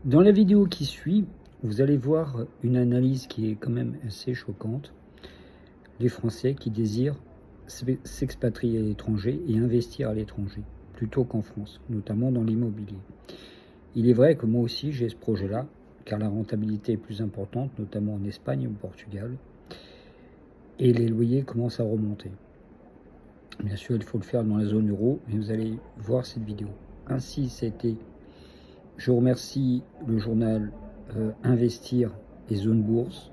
Dans la vidéo qui suit, vous allez voir une analyse qui est quand même assez choquante. Les Français qui désirent s'expatrier à l'étranger et investir à l'étranger, plutôt qu'en France, notamment dans l'immobilier. Il est vrai que moi aussi j'ai ce projet-là, car la rentabilité est plus importante, notamment en Espagne et au Portugal, et les loyers commencent à remonter. Bien sûr, il faut le faire dans la zone euro, mais vous allez voir cette vidéo. Ainsi, c'était. Je remercie le journal Investir et Zone Bourse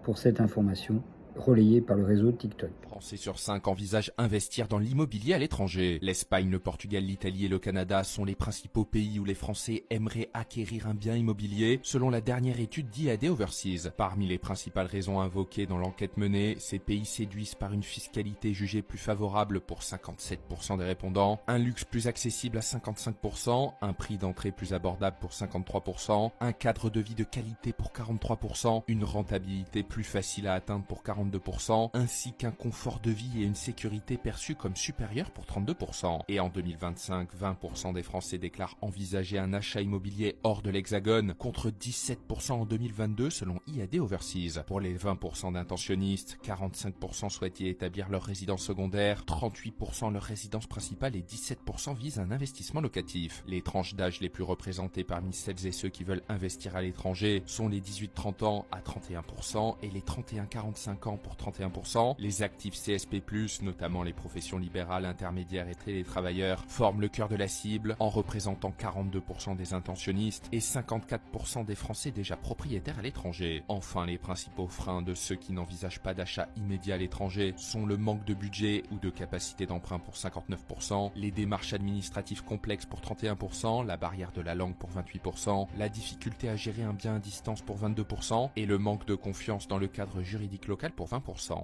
pour cette information relayée par le réseau TikTok. Français sur 5 envisagent investir dans l'immobilier à l'étranger. L'Espagne, le Portugal, l'Italie et le Canada sont les principaux pays où les Français aimeraient acquérir un bien immobilier, selon la dernière étude d'IAD Overseas. Parmi les principales raisons invoquées dans l'enquête menée, ces pays séduisent par une fiscalité jugée plus favorable pour 57% des répondants, un luxe plus accessible à 55%, un prix d'entrée plus abordable pour 53%, un cadre de vie de qualité pour 43%, une rentabilité plus facile à atteindre pour 42%, ainsi qu'un confort de vie et une sécurité perçue comme supérieure pour 32%. Et en 2025, 20% des Français déclarent envisager un achat immobilier hors de l'Hexagone, contre 17% en 2022 selon IAD Overseas. Pour les 20% d'intentionnistes, 45% souhaitent y établir leur résidence secondaire, 38% leur résidence principale et 17% visent un investissement locatif. Les tranches d'âge les plus représentées parmi celles et ceux qui veulent investir à l'étranger sont les 18-30 ans à 31% et les 31-45 ans pour 31%. Les actifs CSP+, notamment les professions libérales, intermédiaires et télétravailleurs, forment le cœur de la cible en représentant 42% des intentionnistes et 54% des Français déjà propriétaires à l'étranger. Enfin, les principaux freins de ceux qui n'envisagent pas d'achat immédiat à l'étranger sont le manque de budget ou de capacité d'emprunt pour 59%, les démarches administratives complexes pour 31%, la barrière de la langue pour 28%, la difficulté à gérer un bien à distance pour 22% et le manque de confiance dans le cadre juridique local pour 20%.